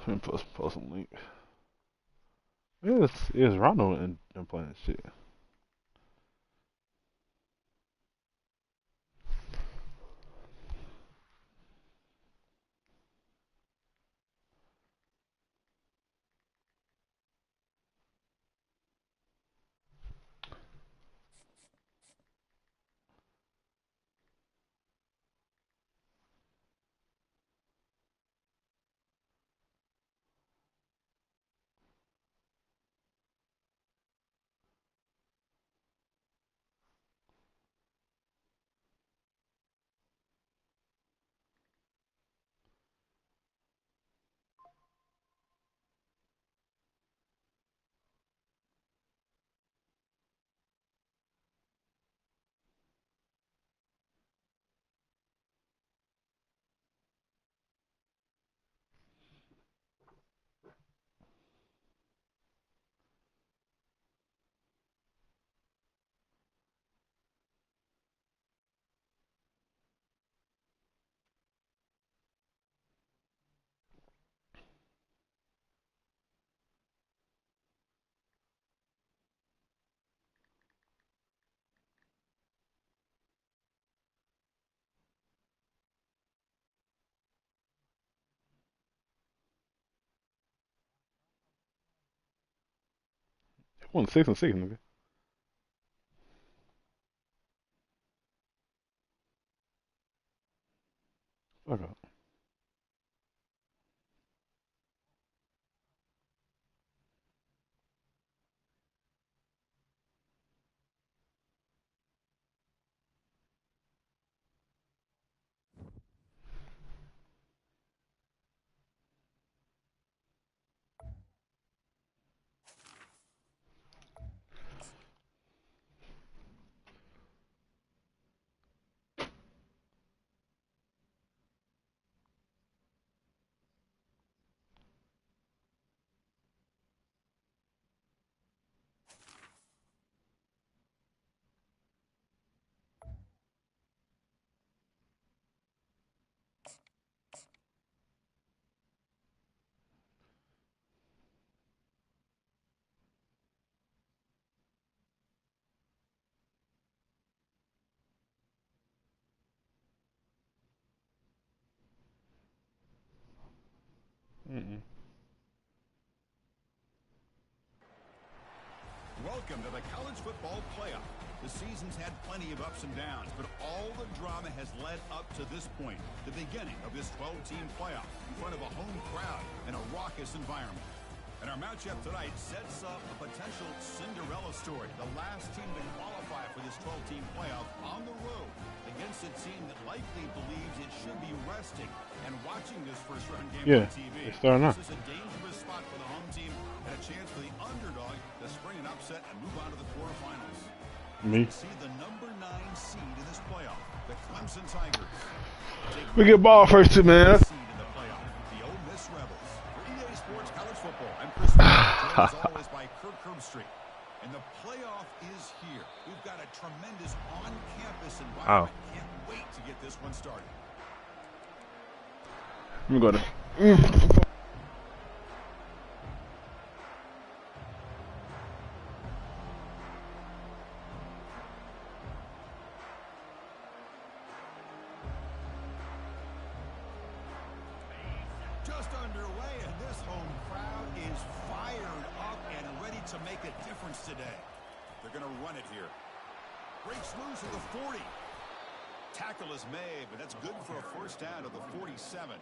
And post some link. It's Ronald and playing shit. They won 6-6, nigga. Fuck up. Mm-mm. Welcome to the college football playoff. The season's had plenty of ups and downs, but all the drama has led up to this point, the beginning of this 12-team playoff in front of a home crowd and a raucous environment. And our matchup tonight sets up a potential Cinderella story, the last team to qualify for this 12-team playoff on the road against a team that likely believes it should be resting and watching this first-round game on TV. It's starting out. This is a dangerous spot for the home team and a chance for the underdog to spring an upset and move on to the quarterfinals. Me. See the number 9 seed in this playoff, the Clemson Tigers. We get ball first too, man. Seed in the playoff, the Ole Miss Rebels. For EA Sports College Football, I'm Chris Miller, joined as always by Kirk Herbstreit. And the playoff is here. We've got a tremendous on-campus environment. Can't wait to get this one started. Let me go to. Just underway, and this home crowd is fired up and ready to make a difference today. They're going to run it here. Breaks loose at the 40. Tackle is made, but that's good for a first down at the 47.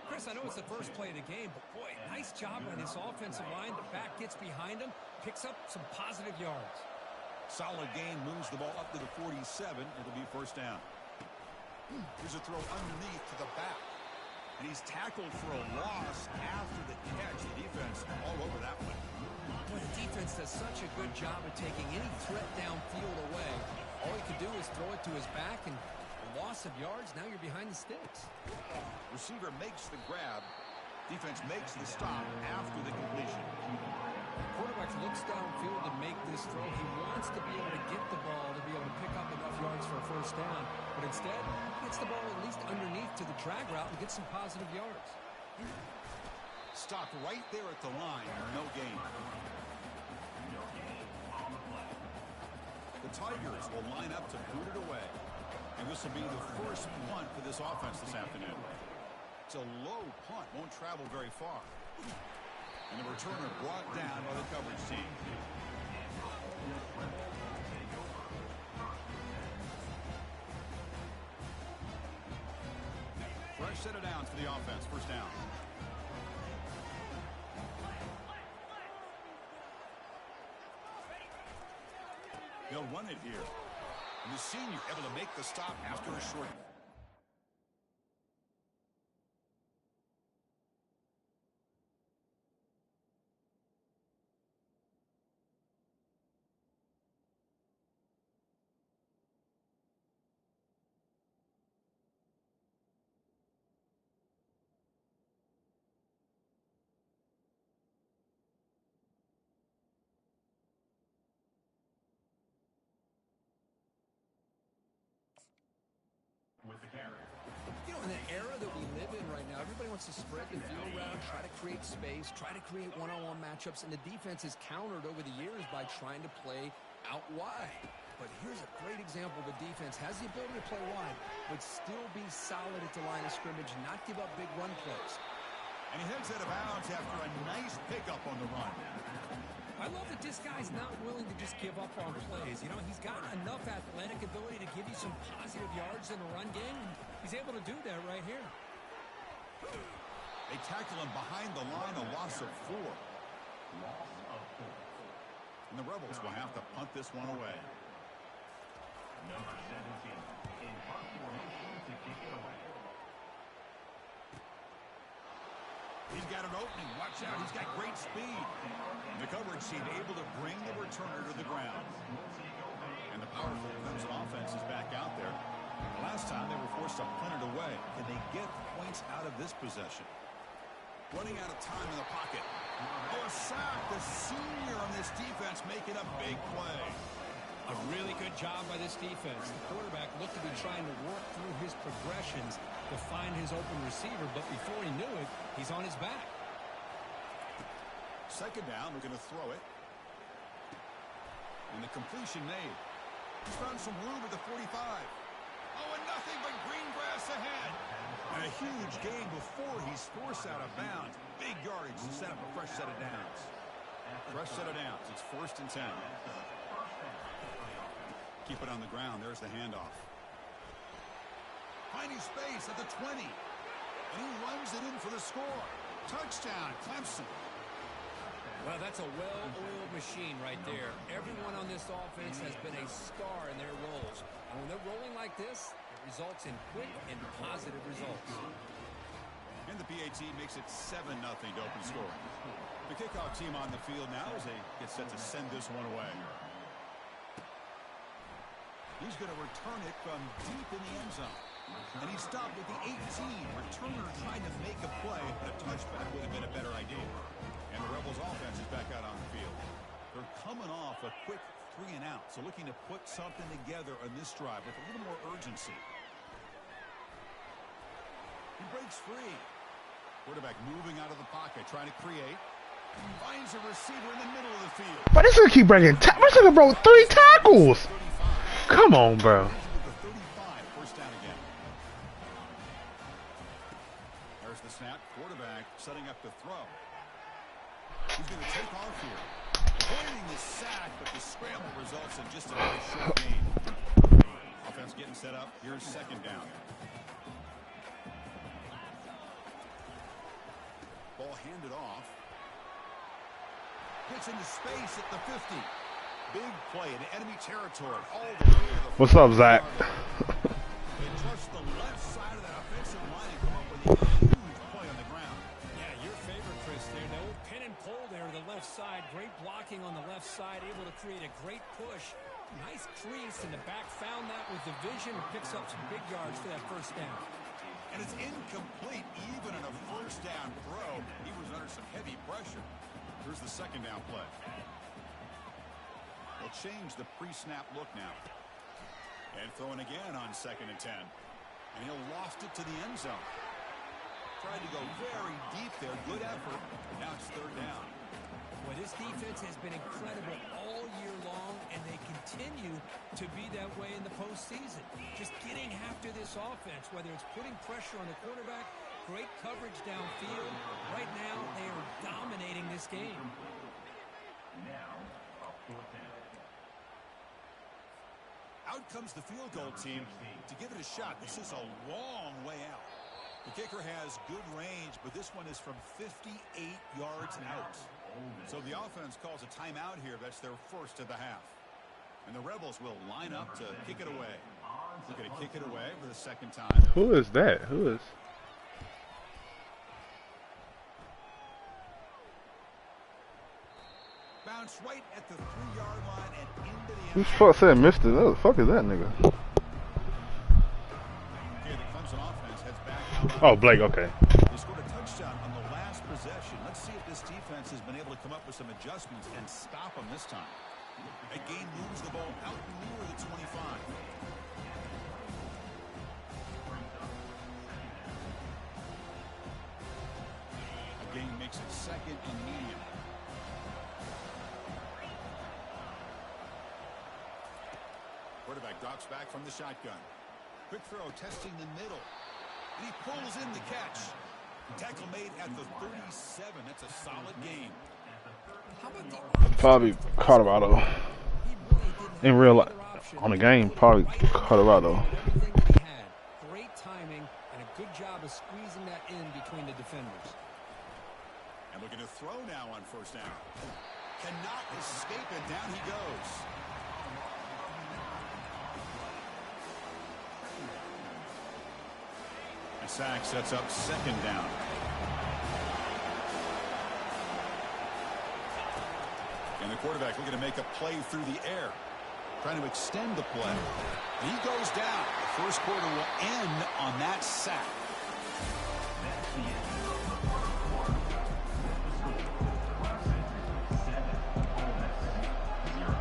Chris, I know it's the first play of the game, but boy, nice job on this offensive line. The back gets behind him, picks up some positive yards. Solid gain, moves the ball up to the 47. It'll be first down. Here's a throw underneath to the back. And he's tackled for a loss after the catch. The defense all over that one. Boy, the defense does such a good job of taking any threat downfield away. All he could do is throw it to his back, and a loss of yards, now you're behind the sticks. Receiver makes the grab. Defense makes the stop after the completion. Quarterback looks downfield to make this throw. He wants to be able to get the ball to be able to pick up enough yards for a first down. But instead, he gets the ball at least underneath to the drag route and gets some positive yards. Stopped right there at the line. No gain. The Tigers will line up to boot it away. And this will be the first punt for this offense this afternoon. It's a low punt. Won't travel very far. And the returner brought down by the coverage team. Fresh set of downs for the offense. First down. They'll run it here. And the senior able to make the stop after a short. You know, in the era that we live in right now, everybody wants to spread the field around, try to create space, try to create one-on-one matchups, and the defense is countered over the years by trying to play out wide. But here's a great example. The defense has the ability to play wide, but still be solid at the line of scrimmage, not give up big run plays. And he heads out of bounds after a nice pickup on the run. I love that this guy's not willing to just give up on plays. You know, he's got enough athletic ability to give you some positive yards in the run game, and he's able to do that right here. They tackle him behind the line, a loss of 4. And the Rebels will have to punt this one away. Number 17 in punt formation to kick it away. He's got an opening. Watch out. He's got great speed. The coverage team able to bring the returner to the ground. And the powerful Clemson offense is back out there. Last time they were forced to punt it away. Can they get points out of this possession? Running out of time in the pocket. Oh, a sack. The senior on this defense making a big play. A really good job by this defense. The quarterback looked to be trying to work through his progressions to find his open receiver, but before he knew it, he's on his back. Second down, we're going to throw it. And the completion made. He's found some room at the 45. Oh, and nothing but green grass ahead. And a huge gain before he's forced out of bounds. Big yardage to set up a fresh set of downs. Fresh set of downs. It's 1st and 10. Keep it on the ground. There's the handoff. Finding space at the 20. And he runs it in for the score. Touchdown, Clemson. Well, that's a well-oiled machine right there. Everyone on this offense has been a star in their roles. And when they're rolling like this, it results in quick and positive results. And the PAT makes it 7-0 to open scoring. The kickoff team on the field now as they get set to send this one away. He's going to return it from deep in the end zone. And he stopped at the 18. Returner trying to make a play, but a touchback would have been a better idea. And the Rebels offense is back out on the field. They're coming off a quick 3 and out, so looking to put something together on this drive with a little more urgency. He breaks free. Quarterback moving out of the pocket, trying to create. Finds a receiver in the middle of the field. But this gonna keep breaking. This nigga broke 3 tackles. Come on, bro. First down again. There's the snap. Quarterback setting up the throw. He's going to take off here. Avoiding the sack, but the scramble results in just a very short gain. Offense getting set up. Here's 2nd down. Ball handed off. Gets into space at the 50. Big play in enemy territory. All the way to the What's up, Zach? They trust the left side of that offensive line and come up with a huge play on the ground. Yeah, your favorite, Chris, there. No pin and pull there to the left side. Great blocking on the left side. Able to create a great push. Nice crease in the back. Found that with the vision and picks up some big yards for that first down. And it's incomplete even in a first down throw. He was under some heavy pressure. Here's the 2nd down play. They'll change the pre-snap look now. And throwing again on 2nd and 10. And he'll loft it to the end zone. Tried to go very deep there. Good effort. Now it's third down. Well, this defense has been incredible all year long, and they continue to be that way in the postseason. Just getting after this offense, whether it's putting pressure on the quarterback, great coverage downfield. Right now, they are dominating this game. Now, a fourth down. Out comes the field goal team to give it a shot. This is a long way out. The kicker has good range, but this one is from 58 yards out. So the offense calls a timeout here. That's their first of the half. And the Rebels will line up to kick it away. They're going to kick it away for the second time. Who is that? Who is? Bounce right at the 3-yard line and into the Who end. the fuck said Mr.? Who the fuck is that nigga? Okay, the Clemson offense heads back. Oh, Blake, okay. They scored a touchdown on the last possession. Let's see if this defense has been able to come up with some adjustments and stop them this time. That gain moves the ball out near the 25. A gain makes it second and medium. Quarterback drops back from the shotgun. Quick throw, testing the middle. And he pulls in the catch. Tackle made at the 37. That's a solid gain. Probably Colorado. In real life, on the game, probably Colorado. Great timing and a good job of squeezing that in between the defenders. And looking to throw now on first down. Cannot escape it. Down he goes. A sack sets up second down. And the quarterback looking to make a play through the air. Trying to extend the play. And he goes down. The first quarter will end on that sack. That's the end of the fourth quarter. The score, Clemson 7, Ole Miss 0.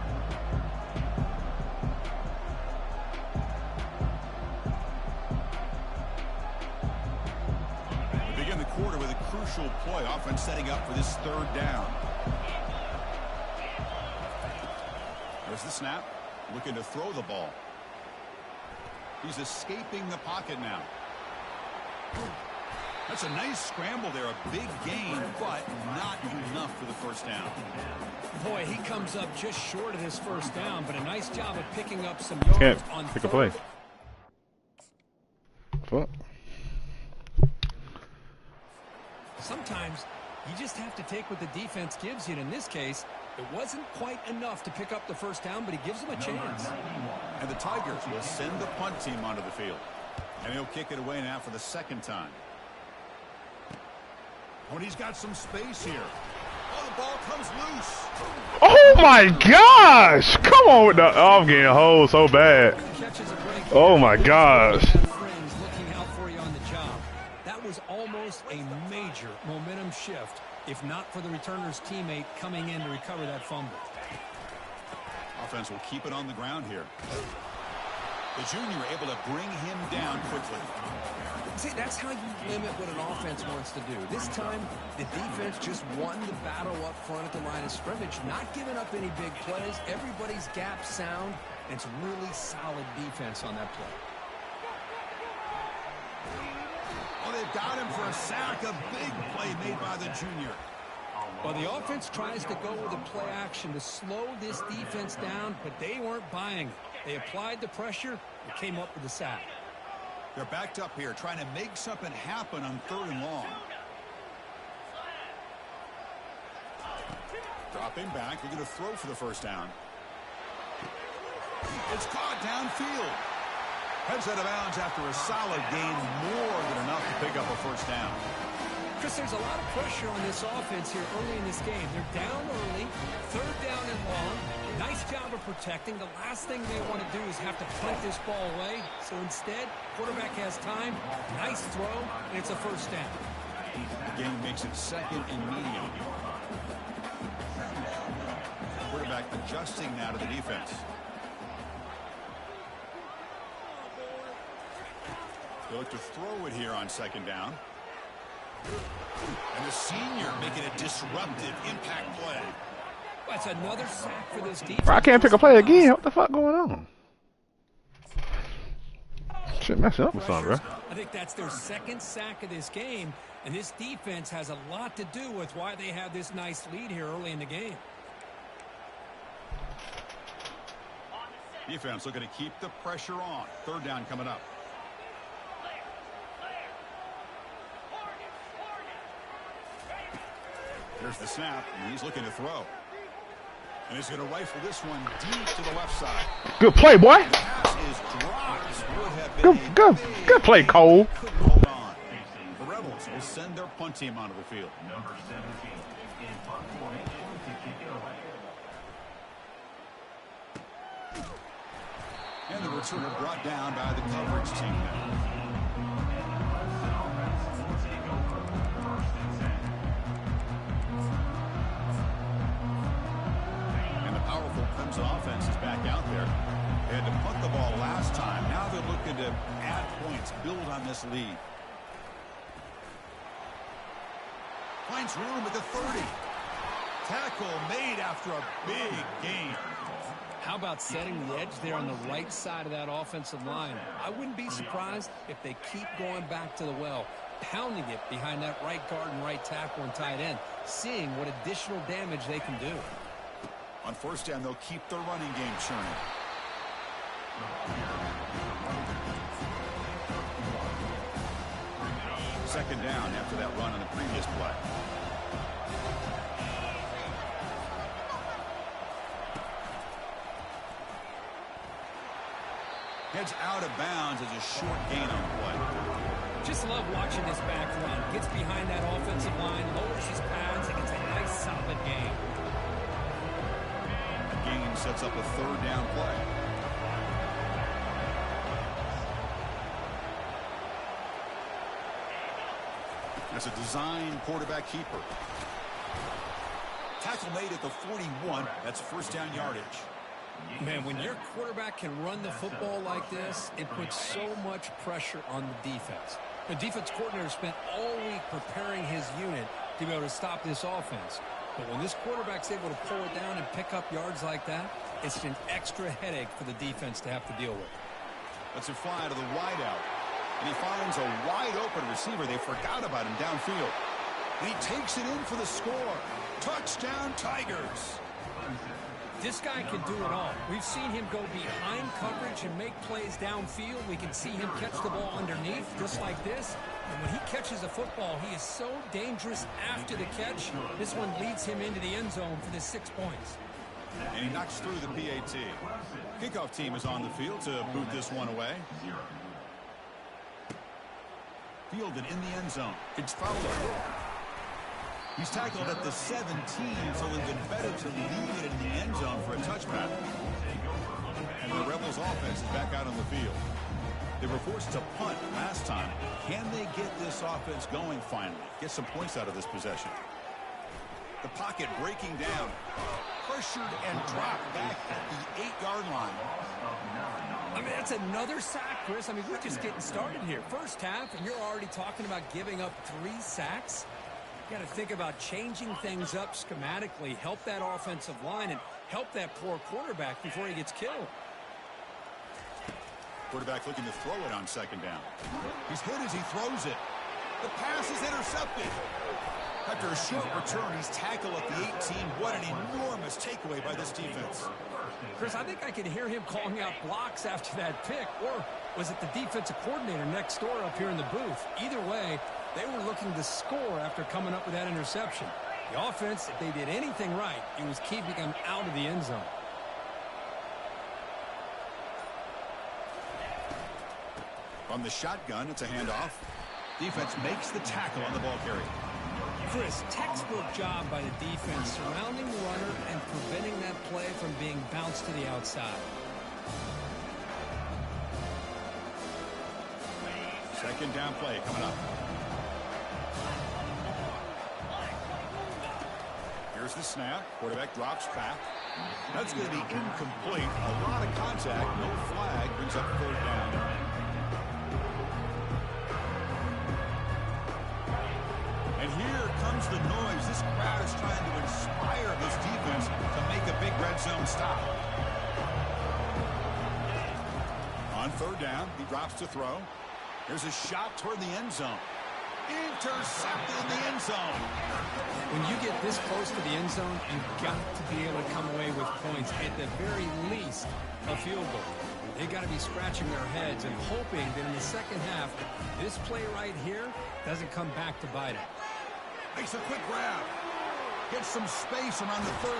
We begin the quarter with a crucial play. Offense setting up for this third down. There's the snap. Looking to throw the ball. He's escaping the pocket now. That's a nice scramble there. A big gain, but not enough for the first down. Boy, he comes up just short of his first down, but a nice job of picking up some yards Can't on pick a play. Fuck. Sometimes you just have to take what the defense gives you. And in this case, it wasn't quite enough to pick up the first down, but he gives them a chance. And the Tigers will send the punt team onto the field. And he'll kick it away now for the second time. When he's got some space here. Oh, the ball comes loose. Oh my gosh! Come on with the. Oh, I'm getting hold so bad. Oh my gosh. Looking out for you on the job. That was almost a major momentum shift, if not for the returner's teammate coming in to recover that fumble. Offense will keep it on the ground here. The junior able to bring him down quickly. See, that's how you limit what an offense wants to do. This time, the defense just won the battle up front at the line of scrimmage, not giving up any big plays. Everybody's gap sound, and it's really solid defense on that play. Oh, they've got him for a sack. A big play made by the junior. Well, the offense tries to go with a play action to slow this defense down, but they weren't buying it. They applied the pressure and came up with the sack. They're backed up here, trying to make something happen on third and long. Dropping back, they're going to throw for the first down. It's caught downfield. Heads out of bounds after a solid gain, more than enough to pick up a first down. Chris, there's a lot of pressure on this offense here early in this game. They're down early, third down and long. Nice job of protecting. The last thing they want to do is have to punt this ball away. So instead, quarterback has time. Nice throw, and it's a first down. The game makes it second and medium. Quarterback adjusting now to the defense. They look to throw it here on second down. And the senior making a disruptive impact play. That's another sack for this defense. Bro, I can't pick a play again. What the fuck going on? Shit messing up or something, bro. I think that's their second sack of this game, and this defense has a lot to do with why they have this nice lead here early in the game. Defense looking to keep the pressure on. Third down coming up. Here's the snap, and he's looking to throw. And he's going to rifle this one deep to the left side. Good play, boy. The pass is dropped. Would have been Good play, Cole. Couldn't hold on. The Rebels will send their punt team onto the field. Number 17 in punt formation to kick it away. And the returner brought down by the coverage team now. And the powerful Crimson offense is back out there. They had to punt the ball last time. Now they're looking to add points, build on this lead. Finds room at the 30. Tackle made after a big gain. How about setting the edge there on the right side of that offensive line? I wouldn't be surprised if they keep going back to the well, pounding it behind that right guard and right tackle and tight end, seeing what additional damage they can do. On first down, they'll keep the running game churning. Second down after that run on the previous play. Heads out of bounds as a short gain on the play. Just love watching this back run. Gets behind that offensive line, lowers his pads, and gets a nice solid gain. The gain sets up a third down play. That's a design quarterback keeper. Tackle made at the 41. That's first down yardage. Man, when your quarterback can run the football like this, it puts so much pressure on the defense. The defense coordinator spent all week preparing his unit to be able to stop this offense. But when this quarterback's able to pull it down and pick up yards like that, it's an extra headache for the defense to have to deal with. That's a fly to the wideout. And he finds a wide-open receiver. They forgot about him downfield. And he takes it in for the score. Touchdown, Tigers. This guy can do it all. We've seen him go behind coverage and make plays downfield. We can see him catch the ball underneath, just like this. And when he catches a football, he is so dangerous after the catch. This one leads him into the end zone for the 6 points. And he knocks through the PAT. Kickoff team is on the field to boot this one away. Fielded in the end zone. It's Fowler. He's tackled at the 17, so it would have been better to leave it in the end zone for a touchback. And the Rebels offense is back out on the field. They were forced to punt last time. Can they get this offense going finally? Get some points out of this possession. The pocket breaking down. Pressured and dropped back at the 8-yard line. I mean, that's another sack, Chris. I mean, we're just getting started here. First half, and you're already talking about giving up 3 sacks. You got to think about changing things up schematically, help that offensive line, and help that poor quarterback before he gets killed. Quarterback looking to throw it on second down. He's hit as he throws it. The pass is intercepted. After a short return, he's tackled at the 18. What an enormous takeaway by this defense. Chris, I think I could hear him calling out blocks after that pick, or was it the defensive coordinator next door up here in the booth? Either way, they were looking to score after coming up with that interception. The offense, if they did anything right, it was keeping them out of the end zone. From the shotgun, it's a handoff. Defense makes the tackle on the ball carrier. Chris, textbook job by the defense surrounding the runner and preventing that play from being bounced to the outside. Second down play coming up. Here's the snap. Quarterback drops back. That's going to be incomplete. A lot of contact. No flag. Brings up third down. the noise. This crowd is trying to inspire this defense to make a big red zone stop. On third down, he drops to throw. Here's a shot toward the end zone. Intercepted in the end zone. When you get this close to the end zone, you've got to be able to come away with points. At the very least, a field goal. They got to be scratching their heads and hoping that in the second half, this play right here doesn't come back to bite it. Makes a quick grab. Gets some space around the 30.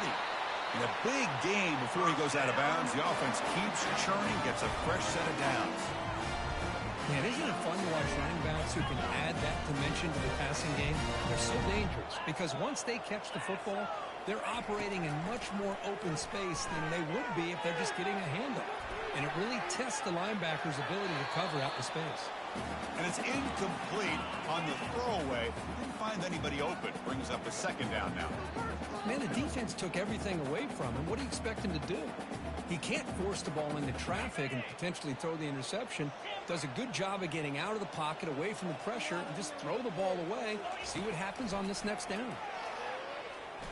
In a big game before he goes out of bounds, the offense keeps churning, gets a fresh set of downs. Man, isn't it fun to watch running backs who can add that dimension to the passing game? They're so dangerous because once they catch the football, they're operating in much more open space than they would be if they're just getting a handoff. And it really tests the linebacker's ability to cover out the space. And it's incomplete on the throwaway. Didn't find anybody open. Brings up a second down now. Man, the defense took everything away from him. What do you expect him to do? He can't force the ball into traffic and potentially throw the interception. Does a good job of getting out of the pocket, away from the pressure, and just throw the ball away. See what happens on this next down.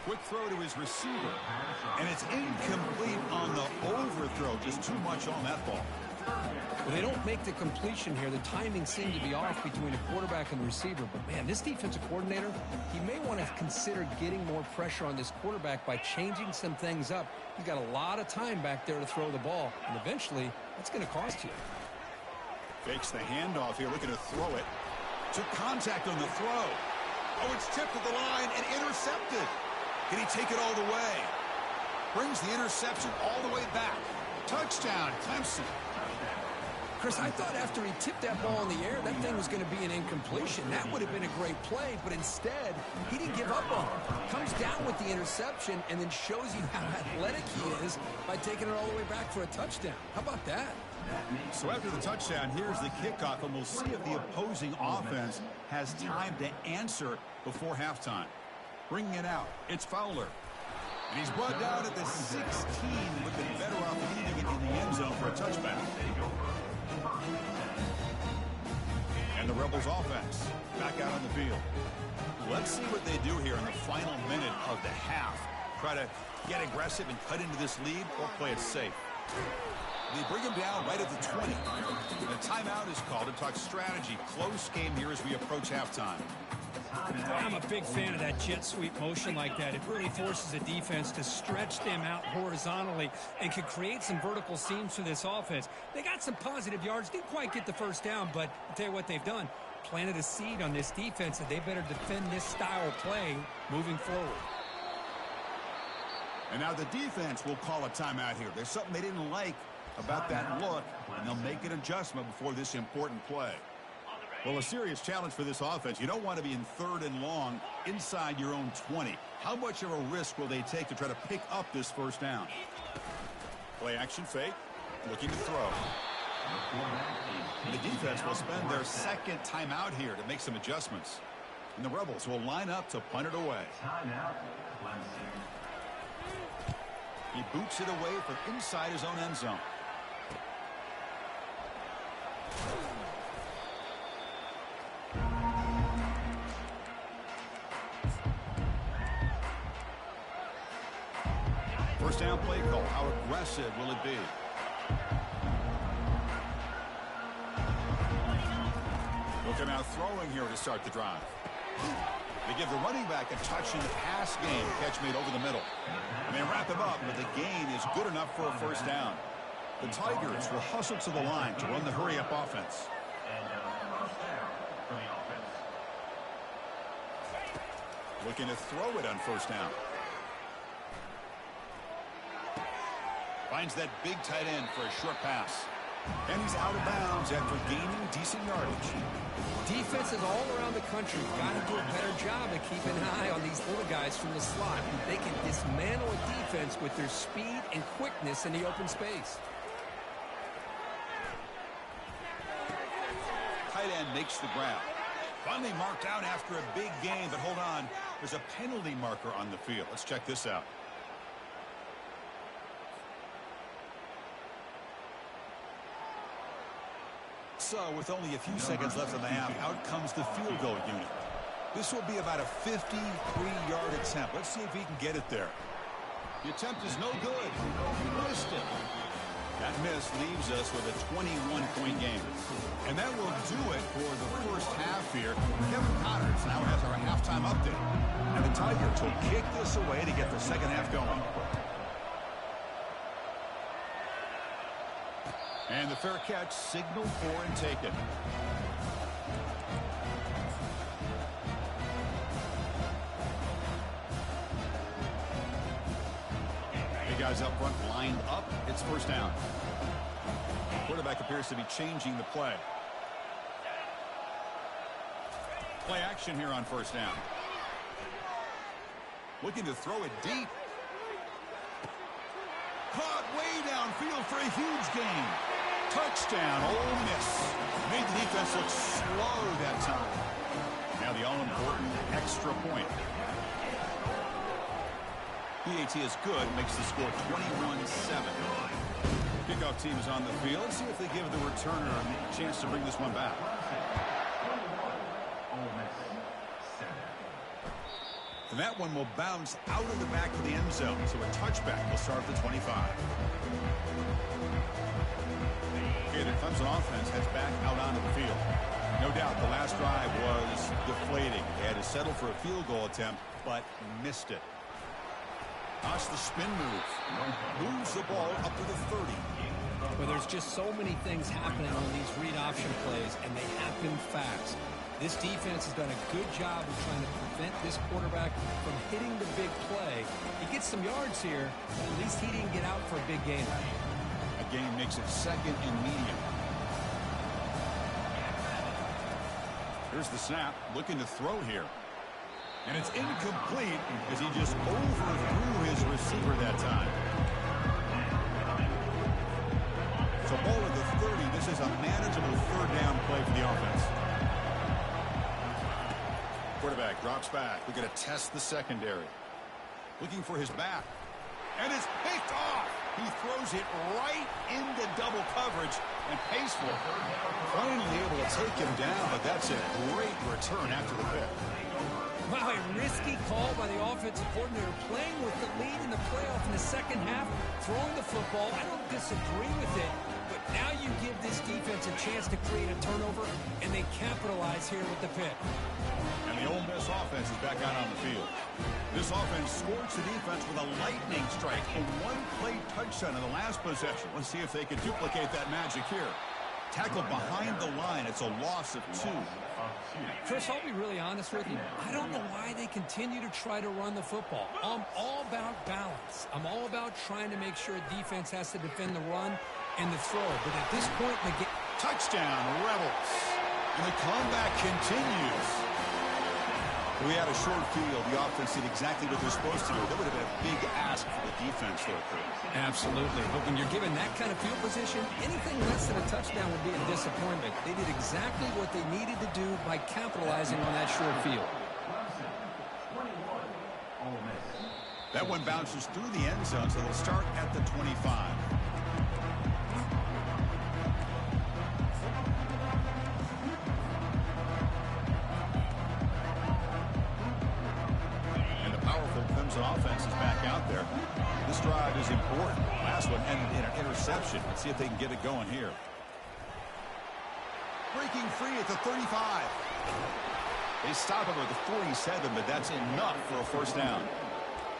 Quick throw to his receiver. And it's incomplete on the overthrow. Just too much on that ball. Well, they don't make the completion here. The timing seemed to be off between the quarterback and the receiver. But, man, this defensive coordinator, he may want to consider getting more pressure on this quarterback by changing some things up. He's got a lot of time back there to throw the ball. And eventually, that's going to cost you. Fakes the handoff here, looking to throw it. Took contact on the throw. Oh, it's tipped at the line and intercepted. Can he take it all the way? Brings the interception all the way back. Touchdown, Clemson. Chris, I thought after he tipped that ball in the air, that thing was going to be an incompletion. That would have been a great play, but instead, he didn't give up on it. Comes down with the interception and then shows you how athletic he is by taking it all the way back for a touchdown. How about that? So after the touchdown, here's the kickoff, and we'll see if the opposing offense has time to answer before halftime. Bringing it out, it's Fowler. And he's brought down at the 16, looking better off leaving it in the end zone for a touchback. And the Rebels offense back out on the field. Let's see what they do here in the final minute of the half. Try to get aggressive and cut into this lead or play it safe. They bring him down right at the 20. And a timeout is called to talk strategy. Close game here as we approach halftime. I'm a big fan of that jet sweep motion like that. It really forces the defense to stretch them out horizontally and can create some vertical seams for this offense. They got some positive yards, didn't quite get the first down, but I'll tell you what they've done. Planted a seed on this defense that they better defend this style of play moving forward. And now the defense will call a timeout here. There's something they didn't like about that look, and they'll make an adjustment before this important play. Well, a serious challenge for this offense. You don't want to be in 3rd and long inside your own 20. How much of a risk will they take to try to pick up this first down? Play action fake, looking to throw. The defense will spend their second timeout here to make some adjustments. And the Rebels will line up to punt it away. He boots it away from inside his own end zone. First down play call. How aggressive will it be? They'll come out throwing here to start the drive. They give the running back a touch in the pass game. Catch made over the middle. And they wrap him up, but the gain is good enough for a first down. The Tigers will hustle to the line to run the hurry-up offense. Looking to throw it on first down. Finds that big tight end for a short pass. And he's out of bounds after gaining decent yardage. Defenses all around the country got to do a better job of keeping an eye on these little guys from the slot. They can dismantle a defense with their speed and quickness in the open space. Tight end makes the grab. Finally marked out after a big game, but hold on. There's a penalty marker on the field. Let's check this out. So, with only a few seconds left in the half, out comes the field goal unit. This will be about a 53-yard attempt. Let's see if he can get it there. The attempt is no good. Missed it. That miss leaves us with a 21-point game. And that will do it for the first half here. Kevin Connors now has our halftime update. And the Tigers will kick this away to get the second half going. And the fair catch signaled for and taken. Guys up front lined up. It's first down. Quarterback appears to be changing the play. Play action here on first down. Looking to throw it deep. Caught way downfield for a huge gain. Touchdown, Ole Miss. Made the defense look slow that time. Now the all-important extra point. PAT is good, makes the score 21-7. Kickoff team is on the field. Let's see if they give the returner a chance to bring this one back. And that one will bounce out of the back of the end zone, so a touchback will start at the 25. Okay, the Clemson offense heads back out onto the field. No doubt the last drive was deflating. They had to settle for a field goal attempt, but missed it. Watch the spin move. Moves the ball up to the 30. Well, there's just so many things happening on these read option plays, and they happen fast. This defense has done a good job of trying to prevent this quarterback from hitting the big play. He gets some yards here, but at least he didn't get out for a big gain. A gain makes it second and medium. Here's the snap, looking to throw here. And it's incomplete as he just overthrew his receiver that time. So ball at the 30. This is a manageable third down play for the offense. Quarterback drops back. We're going to test the secondary. Looking for his back. And it's picked off. He throws it right into double coverage and pays for it. Finally able to take him down, but that's a great return after the pick. Wow, a risky call by the offensive coordinator, playing with the lead in the playoff in the second half, throwing the football. I don't disagree with it, but now you give this defense a chance to create a turnover, and they capitalize here with the pick. And the Ole Miss offense is back out on the field. This offense scorched the defense with a lightning strike, a one-play touchdown in the last possession. Let's see if they can duplicate that magic here. Tackled behind the line. It's a loss of 2. Chris, I'll be really honest with you. I don't know why they continue to try to run the football. I'm all about balance. I'm all about trying to make sure defense has to defend the run and the throw. But at this point in the game... Touchdown, Rebels. And the comeback continues. We had a short field. The offense did exactly what they're supposed to do. That would have been a big ask for the defense, though, Chris. Absolutely. But when you're given that kind of field position, anything less than a touchdown would be a disappointment. They did exactly what they needed to do by capitalizing on that short field. That one bounces through the end zone, so they'll start at the 25. Offense is back out there. This drive is important. Last one ended in an interception. Let's see if they can get it going here. Breaking free at the 35. They stop him at the 47, but that's enough for a first down.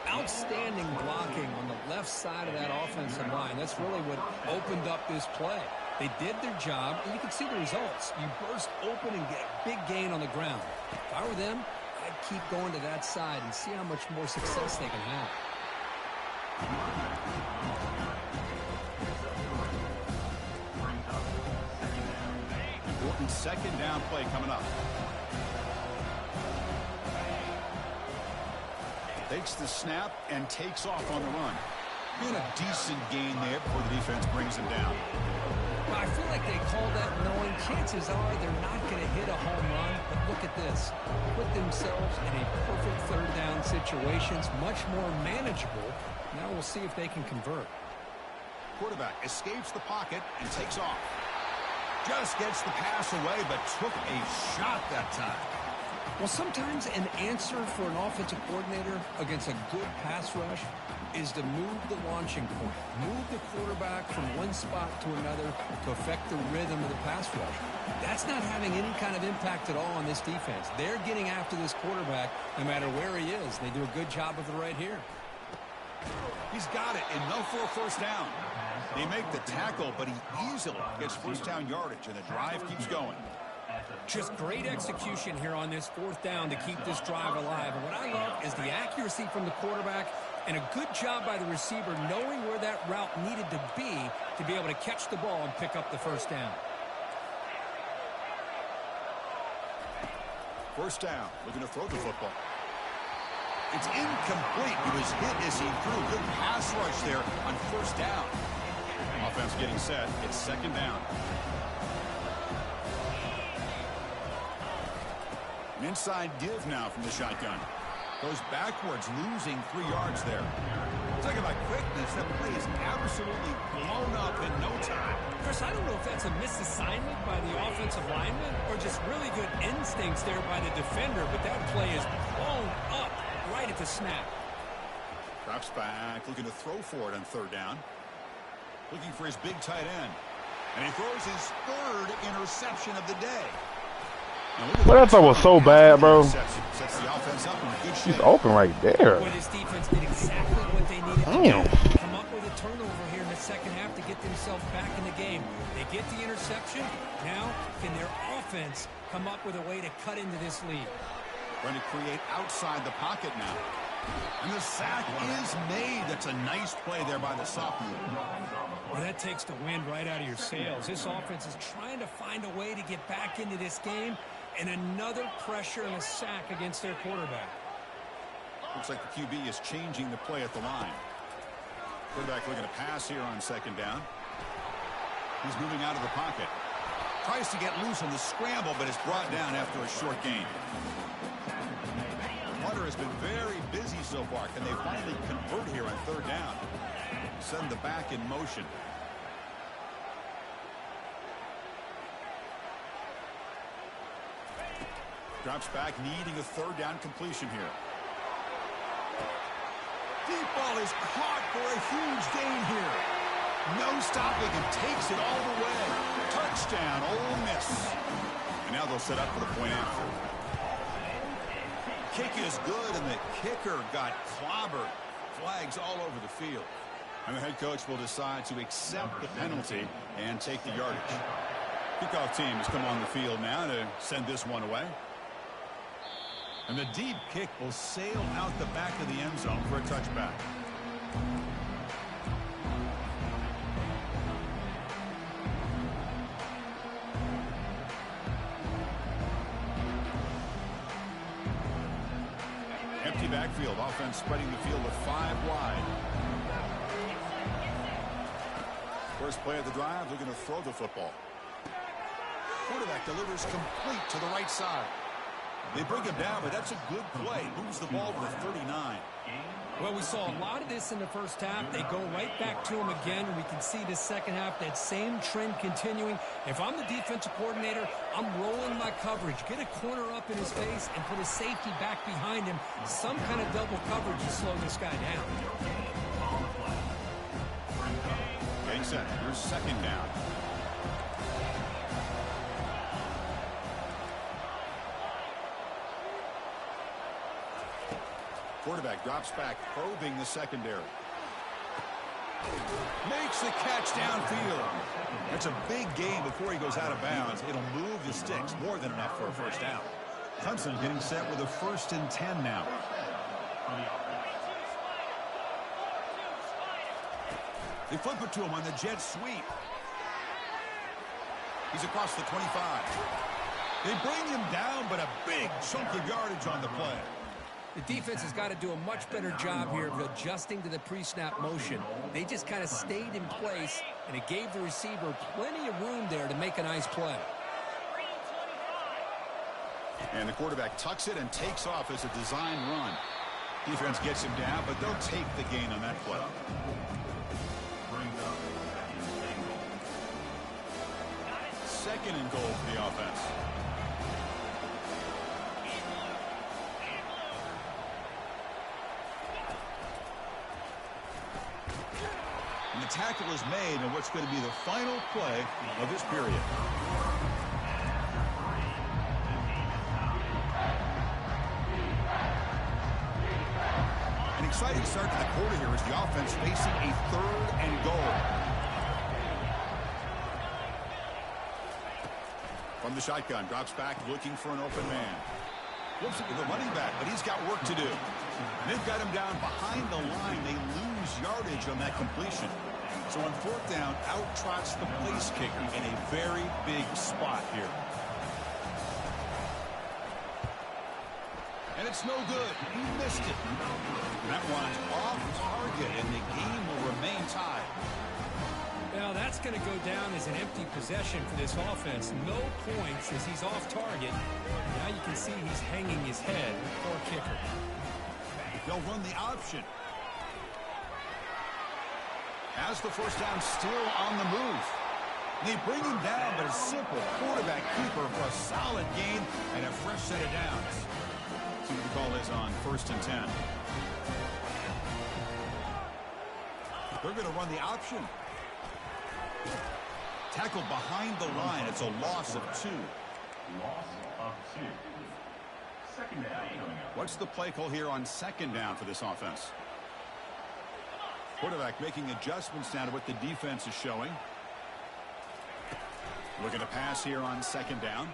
Outstanding blocking on the left side of that offensive line. That's really what opened up this play. They did their job, and you can see the results. You burst open and get a big gain on the ground. If I were them, I'd keep going to that side and see how much more success they can have. Important second down play coming up. Takes the snap and takes off on the run. Been a decent gain there before the defense brings him down. Well, I feel like they call that knowing chances are they're not going to hit a home run. But look at this. Put themselves in a perfect third down situation. It's much more manageable. Now we'll see if they can convert. Quarterback escapes the pocket and takes off. Just gets the pass away, but took a shot that time. Well, sometimes an answer for an offensive coordinator against a good pass rush is to move the launching point, move the quarterback from one spot to another to affect the rhythm of the pass rush. That's not having any kind of impact at all on this defense. They're getting after this quarterback no matter where he is. They do a good job of it right here. He's got it, enough for a first down. They make the tackle, but he easily gets first down yardage, and the drive keeps going. Just great execution here on this fourth down to keep this drive alive. And what I love is the accuracy from the quarterback and a good job by the receiver knowing where that route needed to be able to catch the ball and pick up the first down. First down, looking to throw the football. It's incomplete. He was hit as he threw. Good pass rush there on first down. Offense getting set. It's second down. An inside give now from the shotgun. Goes backwards, losing 3 yards there. Talking about quickness, that play is absolutely blown up in no time. Chris, I don't know if that's a misassignment by the offensive lineman or just really good instincts there by the defender, but that play is blown up right at the snap. Drops back, looking to throw for it on third down. Looking for his big tight end. And he throws his third interception of the day. Well, that throw was so bad, bro. Sets the offense up in good shape. He's open right there. Well, this defense did exactly what they needed Damn. to do. Come up with a turnover here in the second half to get themselves back in the game. They get the interception. Now, can their offense come up with a way to cut into this lead? Trying to create outside the pocket now. And the sack is made. That's a nice play there by the sophomore. Well, that takes the wind right out of your sails. This offense is trying to find a way to get back into this game, and another pressure and a sack against their quarterback. Looks like the QB is changing the play at the line. Quarterback looking to pass here on second down. He's moving out of the pocket. Tries to get loose on the scramble, but it's brought down after a short gain. Hunter has been very busy so far. Can they finally convert here on third down? Send the back in motion. Drops back, needing a third down completion here. Deep ball is caught for a huge gain here. No stopping and takes it all the way. Touchdown, Ole Miss. And now they'll set up for the point after. Kick is good, and the kicker got clobbered. Flags all over the field. And the head coach will decide to accept the penalty and take the yardage. Kickoff team has come on the field now to send this one away. And the deep kick will sail out the back of the end zone for a touchback. Empty backfield. Offense spreading the field with 5 wide. First play of the drive, looking to throw the football. Quarterback delivers complete to the right side. They bring him down, but that's a good play. Moves the ball to the 39. Well, we saw a lot of this in the first half. They go right back to him again, and we can see the second half, that same trend continuing. If I'm the defensive coordinator, I'm rolling my coverage. Get a corner up in his face and put a safety back behind him. Some kind of double coverage to slow this guy down. Getting set. Here's second down. Quarterback drops back, probing the secondary. Makes the catch downfield. That's a big gain before he goes out of bounds. It'll move the sticks, more than enough for a first down. Clemson getting set with a 1st and 10 now. They flip it to him on the jet sweep. He's across the 25. They bring him down, but a big chunk of yardage on the play. The defense has got to do a much better job here of adjusting to the pre-snap motion. They just kind of stayed in place, and it gave the receiver plenty of room there to make a nice play. And the quarterback tucks it and takes off as a design run. Defense gets him down, but they'll take the gain on that play. Second and goal for the offense. the tackle is made on what's going to be the final play of this period. An exciting start to the quarter here as the offense facing a 3rd and goal. From the shotgun, drops back looking for an open man. Looks at the running back, but he's got work to do. And they've got him down behind the line. They lose yardage on that completion. So on 4th down, out trots the place kicker in a very big spot here. And it's no good. He missed it. That one's off target, and the game will remain tied. Well, that's going to go down as an empty possession for this offense. No points as he's off target. Now you can see he's hanging his head. Poor kicker. They'll run the option. Has the 1st down still on the move. They bring him down, but a simple quarterback keeper for a solid gain and a fresh set of downs. See what the call is on 1st and 10. They're going to run the option. Tackled behind the line. It's a loss of 2. Loss of 2. 2nd down coming up. What's the play call here on 2nd down for this offense? Quarterback making adjustments now to what the defense is showing. Looking to pass here on 2nd down.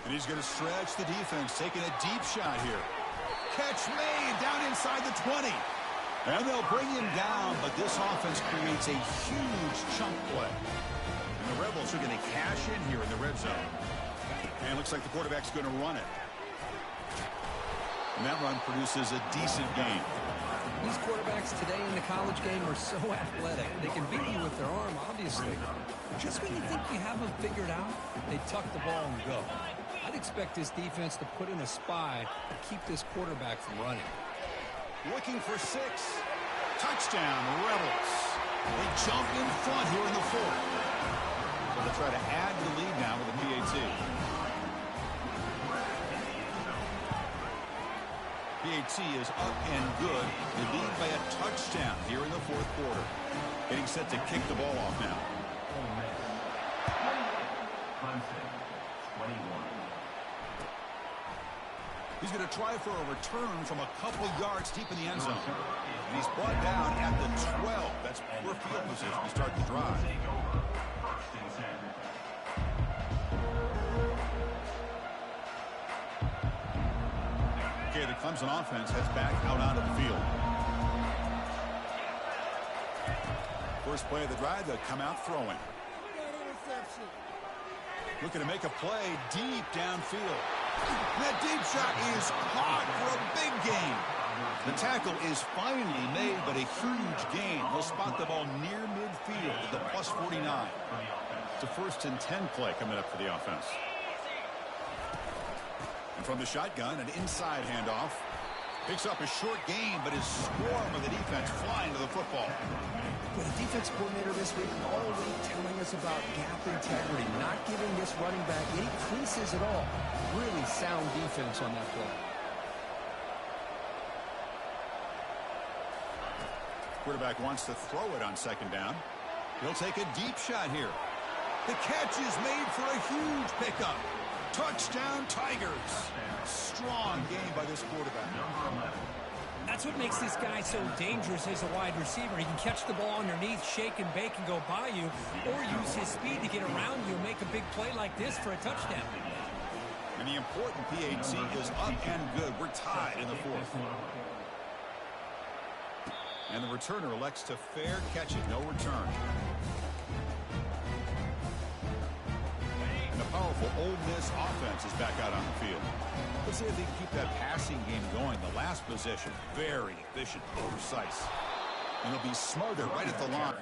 And he's going to stretch the defense, taking a deep shot here. Catch made down inside the 20. And they'll bring him down, but this offense creates a huge chunk play. And the Rebels are going to cash in here in the red zone. And it looks like the quarterback's going to run it. And that run produces a decent gain. These quarterbacks today in the college game are so athletic. They can beat you with their arm, obviously. Just when you think you have them figured out, they tuck the ball and go. I'd expect this defense to put in a spy to keep this quarterback from running. Looking for 6. Touchdown, Rebels. They jump in front here in the 4th. So they'll try to add to the lead now with a PAT. PAT is up and good. They lead by a touchdown here in the 4th quarter. Getting set to kick the ball off now. Clemson, 21. He's going to try for a return from a couple yards deep in the end zone. And he's brought down at the 12. That's poor field position to start the drive. Okay, the Clemson offense heads back out onto the field. First play of the drive, they'll come out throwing. Looking to make a play deep downfield. That deep shot is caught for a big gain. The tackle is finally made, but a huge gain. They'll spot the ball near midfield at the +49. It's a 1st and 10 play coming up for the offense. And from the shotgun, an inside handoff. Picks up a short gain, but is swarmed with the defense flying to the football. Well, the defense coordinator this week all week telling us about gap integrity, not giving this running back any creases at all. Really sound defense on that play. Quarterback wants to throw it on 2nd down. He'll take a deep shot here. The catch is made for a huge pickup. Touchdown, Tigers. Strong game by this quarterback. That's what makes this guy so dangerous as a wide receiver. He can catch the ball underneath, shake and bake, and go by you, or use his speed to get around you and make a big play like this for a touchdown. And the important PAT is up and good. We're tied in the 4th. And the returner elects to fair catch it. No return. And the powerful Ole Miss offense is back out on the field. Let's see if they can keep that passing game going. The last possession, very efficient, precise. And it'll be smarter right at the line.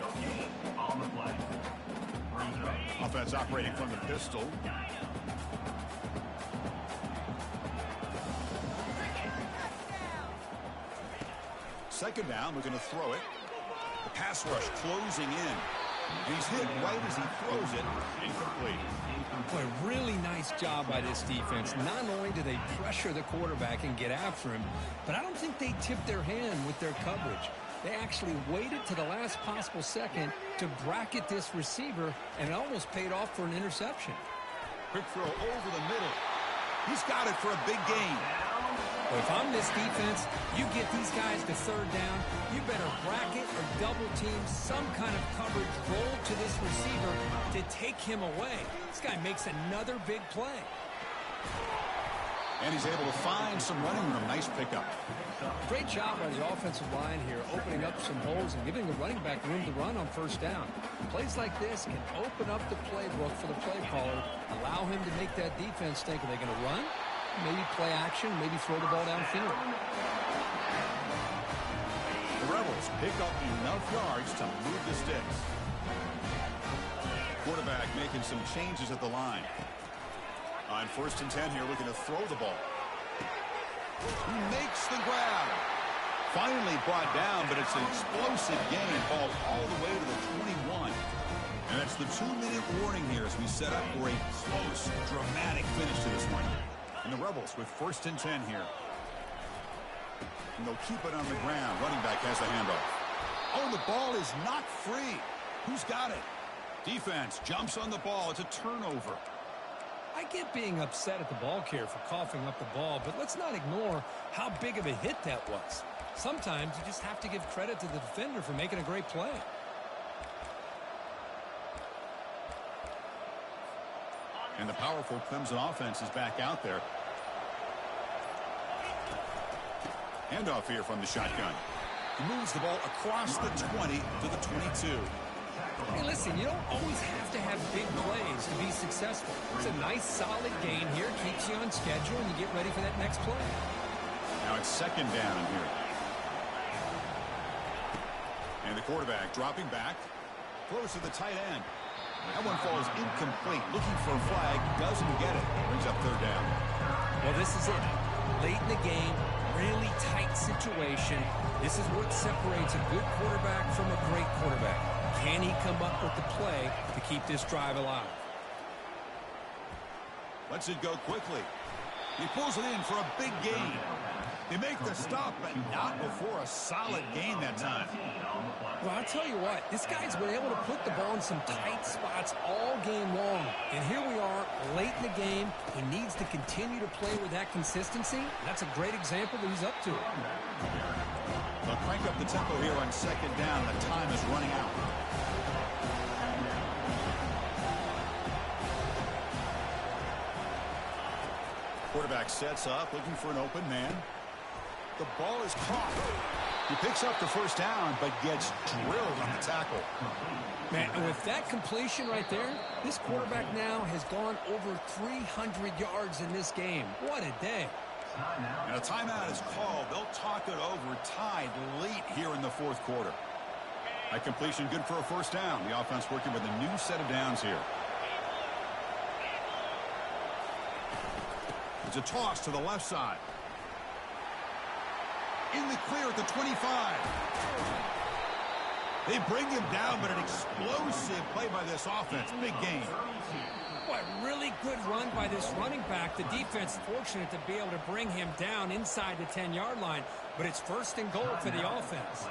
No gain on the play. Offense operating from the pistol. Second down, we're going to throw it. The pass rush closing in. And he's hit right as he throws it. Incomplete. Boy, really nice job by this defense. Not only do they pressure the quarterback and get after him, but I don't think they tipped their hand with their coverage. They actually waited to the last possible second to bracket this receiver, and it almost paid off for an interception. Quick throw over the middle. He's got it for a big gain. Well, if I'm this defense, you get these guys to third down, you better bracket or double team some kind of coverage roll to this receiver to take him away. This guy makes another big play. And he's able to find some running room. Nice pickup. Great job by the offensive line here, opening up some holes and giving the running back room to run on first down. Plays like this can open up the playbook for the play caller, allow him to make that defense think, are they going to run? Maybe play action, maybe throw the ball downfield. The Rebels pick up enough yards to move the sticks. Quarterback making some changes at the line. On 1st and 10 here, looking to throw the ball. He makes the grab. Finally brought down, but it's an explosive gain. Ball all the way to the 21. And that's the 2-minute warning here as we set up for a close, dramatic finish to this one. And the Rebels with 1st and 10 here. And they'll keep it on the ground. Running back has the handoff. Oh, the ball is not free. Who's got it? Defense jumps on the ball. It's a turnover. I get being upset at the ball carrier for coughing up the ball, but let's not ignore how big of a hit that was. Sometimes you just have to give credit to the defender for making a great play. And the powerful Clemson offense is back out there. Handoff here from the shotgun. He moves the ball across the 20 to the 22. Hey, listen, you don't always have to have big plays to be successful. It's a nice, solid gain here. Keeps you on schedule, and you get ready for that next play. Now it's 2nd down here. And the quarterback dropping back. Throws to the tight end. That one falls incomplete. Looking for a flag. Doesn't get it. Brings up 3rd down. Well, this is it. Late in the game, really tight situation. This is what separates a good quarterback from a great quarterback. Can he come up with the play to keep this drive alive? Lets it go quickly. He pulls it in for a big gain. They make the stop, but not before a solid gain that time. Well, I'll tell you what, this guy's been able to put the ball in some tight spots all game long. And here we are, late in the game. He needs to continue to play with that consistency. That's a great example that he's up to it. They'll crank up the tempo here on 2nd down. The time is running out. Quarterback sets up, looking for an open man. The ball is caught. He picks up the 1st down, but gets drilled on the tackle. Man, with that completion right there, this quarterback now has gone over 300 yards in this game. What a day. And a timeout is called. They'll talk it over, tied late here in the 4th quarter. That completion good for a 1st down. The offense working with a new set of downs here. It's a toss to the left side. In the clear at the 25. They bring him down, but an explosive play by this offense. Big gain. What really good run by this running back. The defense fortunate to be able to bring him down inside the 10-yard line, but it's 1st and goal for the offense.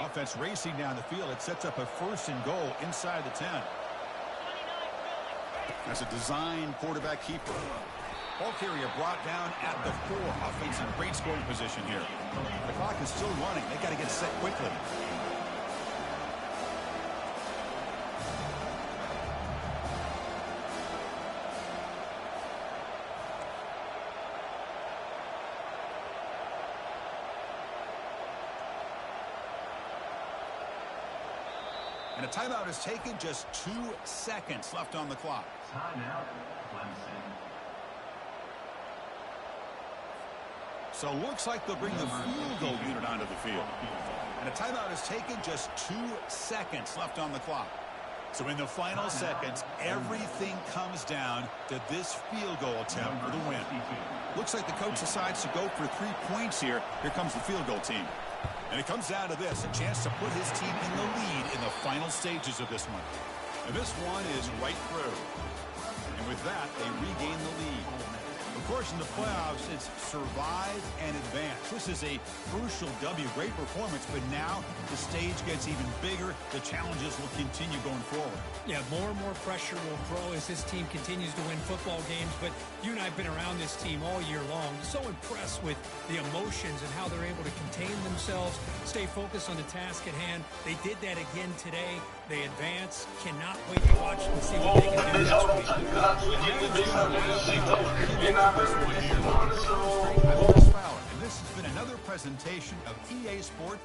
Offense racing down the field. It sets up a 1st and goal inside the 10. That's a design quarterback keeper. Ball carrier brought down at the 4. Offense in great scoring position here. The clock is still running. They got to get set quickly. And a timeout is taken. Just 2 seconds left on the clock. Timeout, Clemson. So looks like they'll bring the field goal unit onto the field. And a timeout is taken. Just 2 seconds left on the clock. So in the final seconds, everything comes down to this field goal attempt for the win. Looks like the coach decides to go for 3 points here. Here comes the field goal team. And it comes down to this, a chance to put his team in the lead in the final stages of this one. And this one is right through. And with that, they regain the lead. Of course, in the playoffs, it's survive and advance. This is a crucial W. Great performance, but now the stage gets even bigger. The challenges will continue going forward. Yeah, more and more pressure will grow as this team continues to win football games. But you and I have been around this team all year long. So impressed with the emotions and how they're able to contain themselves, stay focused on the task at hand. They did that again today. They advance. Cannot wait to watch and see what they can do next week. And this has been another presentation of EA Sport